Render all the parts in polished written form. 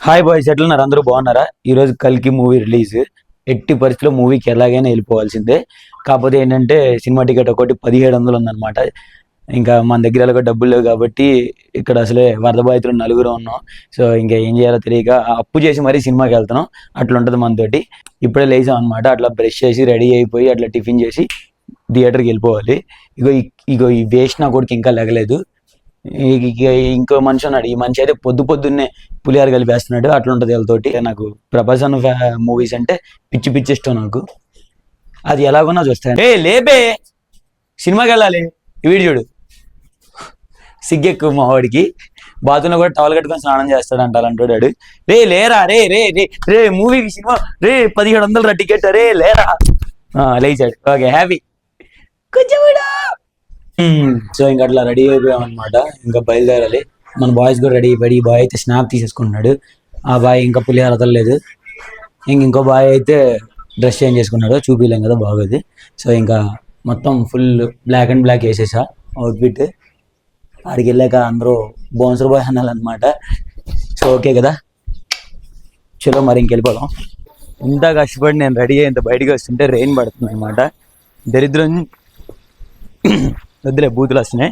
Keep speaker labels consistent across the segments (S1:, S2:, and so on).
S1: Hi boys, ఎట్లున్నారు? అందరూ బాగున్నారా? ఈరోజు కల్కి మూవీ రిలీజ్. ఎట్టి పరిస్థితిలో మూవీకి ఎలాగైనా వెళ్ళిపోవాల్సిందే. కాకపోతే ఏంటంటే సినిమా టికెట్ ఒకటి 1700 ఉందన్నమాట. ఇంకా మన దగ్గర ఎలాగో డబ్బులు లేవు కాబట్టి ఇక్కడ అసలే వరద బాధితులు నలుగురు ఉన్నాం. సో ఇంకా ఏం చేయాలో తెలియక అప్పు చేసి మరీ సినిమాకి వెళ్తున్నాం. అట్లా ఉంటుంది మనతోటి. ఇప్పుడే లేచాం అనమాట. అట్లా బ్రష్ చేసి రెడీ అయిపోయి అట్లా టిఫిన్ చేసి థియేటర్కి వెళ్ళిపోవాలి. ఇగో ఈ వేస్ట్ నా కొడుకు ఇంకా లెగలేదు. ఇంకో మనిషి ఉన్నాడు. ఈ మనిషి అయితే పొద్దున్నే పులిహార కలిపేస్తున్నాడు. అట్లా ఉంటుంది వీళ్ళతోటి. నాకు ప్రభాస్ మూవీస్ అంటే పిచ్చి పిచ్చి ఇష్టం నాకు. అది ఎలాగున్నా చూస్తాను. లేబే సినిమాకి వెళ్ళాలి. ఈ వీడియో చూడు, సిగ్గెక్కువ మా వాడికి. బాత్రూంలో కూడా టవల్ కట్టుకొని స్నానం చేస్తాడంట అంటాడు. లేరా రే రే రే రే మూవీకి సినిమా రే 1700 రా టికెట్. రే లేరా. లేచాడు. Okay, happy. కూర్చోడా. సో ఇంకా అట్లా రెడీ అయిపోయాం అనమాట. ఇంకా బయలుదేరాలి. మన బాయ్స్ కూడా రెడీ అయిపోయి, ఈ బాయ్ అయితే స్నాప్ తీసేసుకున్నాడు. ఆ బాయ్ ఇంకా పులిహార వదలలేదు. ఇంకో బాయ్ అయితే డ్రెస్ చేంజ్ చేసుకున్నాడు. చూపిలేం కదా, బాగోదు. సో ఇంకా మొత్తం ఫుల్ బ్లాక్ అండ్ బ్లాక్ వేసేసా అవుట్ఫిట్. ఆడికి వెళ్ళాక అందరూ బౌన్సర్ బాయ్ అనాలన్నమాట. సో ఓకే కదా, చలో మరి ఇంకెళ్ళిపోదాం. ఇంత కష్టపడి నేను రెడీ అయ్యి ఇంత బయటకు వస్తుంటే రెయిన్ పడుతుంది అనమాట. దరిద్రం వద్దులే, బూతులు వస్తున్నాయి.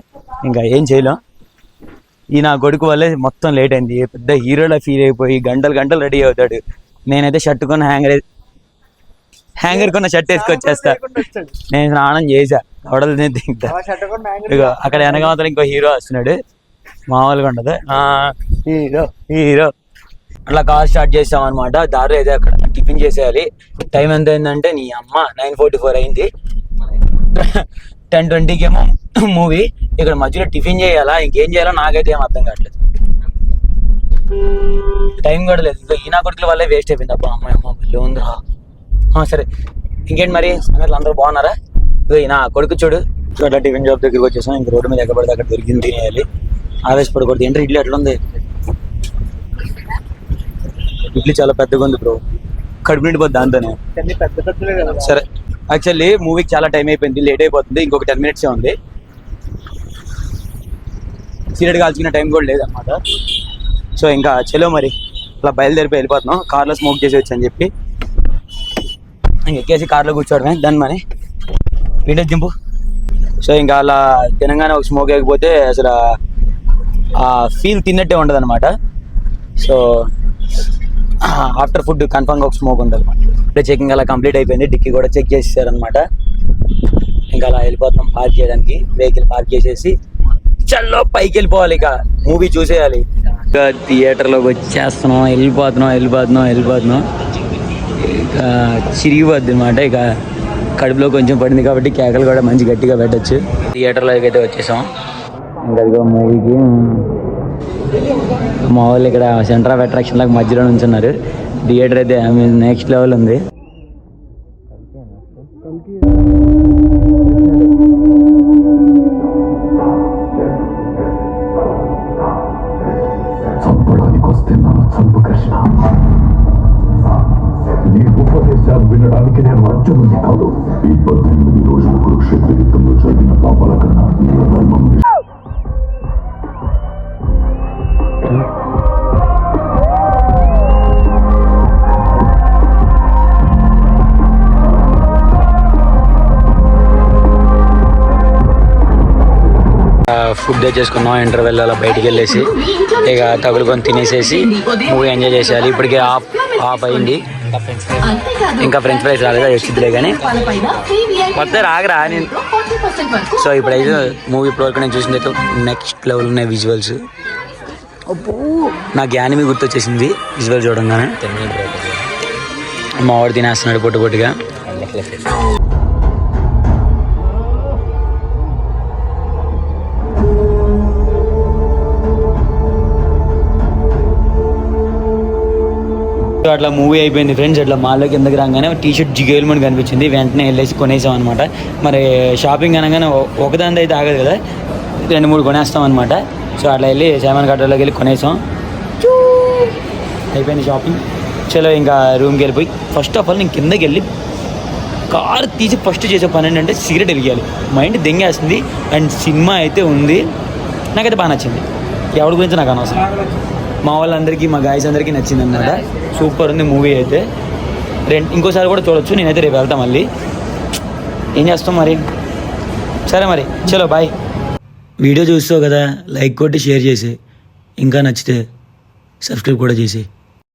S1: ఇంకా ఏం చేయలేం. ఈ నా కొడుకు వల్లే మొత్తం లేట్ అయింది. పెద్ద హీరోలా ఫీల్ అయిపోయి గంటలు రెడీ అవుతాడు. నేనైతే షర్ట్ కొన్న హ్యాంగర్ కొన్న షర్ట్ వేసుకొచ్చేస్తా. నేను స్నానం చేసా, వడలు తింటా. ఇగో అక్కడ వెనక మాత్రం ఇంకో హీరో వస్తున్నాడు. మామూలుగా ఉండదు. హీరో అట్లా కార్ స్టార్ట్ చేసాం అనమాట. దారిలో అయితే అక్కడ టిఫిన్ చేసేయాలి. టైం ఎంత అయిందంటే నీ అమ్మ 9:44 అయింది. 10:20కి ఏమో మూవీ. ఇక్కడ మధ్యలో టిఫిన్ చేయాలా, ఇంకేం చేయాలో నాకైతే ఏం అర్థం కావట్లేదు. టైం కూడా లేదు. ఇంకా ఈనా కొడుకుల వల్లే వేస్ట్ అయిపోయింది. అబ్బా అమ్మ బిల్లు ఉందిరా. సరే, ఇంకేంటి మరి సంగతులు? అందరూ బాగున్నారా? ఈయన కొడుకు చూడు. అట్లా టిఫిన్ షాప్ దగ్గరికి వచ్చేసాం. ఇంక రోడ్డు మీద ఎక్కడ పడితే అక్కడ దొరికింది తినేయాలి. ఆవేశపడకూడదు. ఏంటంటే ఇడ్లీ ఎట్లా ఉంది? ఇడ్లీ చాలా పెద్దగా ఉంది బ్రో. కడుపు నిండిపోద్ది దాంతోనే. సరే, యాక్చువల్లీ మూవీకి చాలా టైం అయిపోయింది, లేట్ అయిపోతుంది. ఇంకొక 10 minutes ఉంది. సీరియట్ కాల్చుకునే టైం కూడా లేదన్నమాట. సో ఇంకా చలో మరి అలా బయలుదేరిపోయి వెళ్ళిపోతున్నాం. కార్లో స్మోక్ చేసి వచ్చని చెప్పి ఎక్కేసి కార్లో కూర్చోవడమే దాన్ని మరి వీడియో దింపు. సో ఇంకా అలా తినగానే ఒక స్మోక్ వేయకపోతే అసలు ఆ ఫీల్ తిన్నట్టే ఉండదు అనమాట. సో ఆఫ్టర్ ఫుడ్ కన్ఫర్మ్గా ఒక స్మోక్ ఉంటుంది. ఇప్పుడే చెకింగ్ అలా కంప్లీట్ అయిపోయింది. డిక్కీ కూడా చెక్ చేసేసారనమాట. ఇంకా అలా వెళ్ళిపోతాం పార్క్ చేయడానికి. వెహికల్ పార్క్ చేసేసి చల్లో పైకి వెళ్ళిపోవాలి. ఇక మూవీ చూసేయాలి. ఇంకా థియేటర్లోకి వచ్చేస్తున్నాం. వెళ్ళిపోతున్నాం. ఇక చిరిగిపోద్ది అనమాట. ఇక కడుపులో కొంచెం పడింది కాబట్టి కేకలు కూడా మంచి గట్టిగా పెట్టచ్చు. థియేటర్లోకి అయితే వచ్చేసాం. ఇంకా అదిగో మూవీకి మా వాళ్ళు ఇక్కడ సెంటర్ ఆఫ్ అట్రాక్షన్ లాగా మధ్యలో నుంచున్నారు. థియేటర్ అయితే నెక్స్ట్ లెవెల్ ఉంది.
S2: వినడానికి నేను అర్జునుడిని కాదు. ఈ 18 రోజుల కురుక్షేత్ర యుద్ధంలో జరిగిన పాపాల కన్నా ధర్మం
S1: ఫుడ్ తెచ్చేసుకున్నాం. ఇంటర్వెల్ అలా బయటికి వెళ్ళేసి ఇక తగులుకొని తినేసేసి మూవీ ఎంజాయ్ చేసేయాలి. ఇప్పటికే ఆఫ్ అయింది. ఇంకా ఫ్రెంచ్ ఫ్రైస్ రాలేదా, వచ్చిద్దిలే కానీ మొత్తం రాగరా నేను. సో ఇప్పుడైతే మూవీ ఇప్పటివరకు నేను చూసింది అయితే నెక్స్ట్ లెవెల్ ఉన్నాయి విజువల్స్. నాకు యానిమీ గుర్తొచ్చేసింది విజువల్ చూడంగానే. మా వాడు తినేస్తున్నాడు పొట్టుగా. అట్లా మూవీ అయిపోయింది ఫ్రెండ్స్. అట్లా మాల్లో కిందకి రాగానే టీషర్ట్ జిగేల్మని కనిపించింది. వెంటనే వెళ్ళేసి కొనేసాం అనమాట. మరి షాపింగ్ అనగానే ఒకదాని అయితే ఆగదు కదా, 2-3 కొనేస్తాం అనమాట. సో అట్లా వెళ్ళి సామాన్ కట్టలోకి వెళ్ళి కొనేసాం. అయిపోయింది షాపింగ్. చలో ఇంకా రూమ్కి వెళ్ళిపోయి ఫస్ట్ ఆఫ్ ఆల్ నేను కిందకి వెళ్ళి కార్ తీసి ఫస్ట్ చేసే పని ఏంటంటే సిగరెట్ వెలిగాలి. మైండ్ దెంగేస్తుంది. అండ్ సినిమా అయితే ఉంది, నాకైతే బాగా నచ్చింది. ఎవరి గురించి నాకు అనవసరం. మా వాళ్ళందరికీ మా గాయస్ అందరికీ నచ్చింది అనమాట. సూపర్ ఉంది మూవీ అయితే. ఇంకోసారి కూడా చూడొచ్చు. నేనైతే రేపు వెళ్తా మళ్ళీ. ఏం చేస్తాం మరి. సరే మరి చలో బాయ్. వీడియో చూస్తావు కదా, లైక్ కొట్టి షేర్ చేసి, ఇంకా నచ్చితే సబ్స్క్రైబ్ కూడా చేసి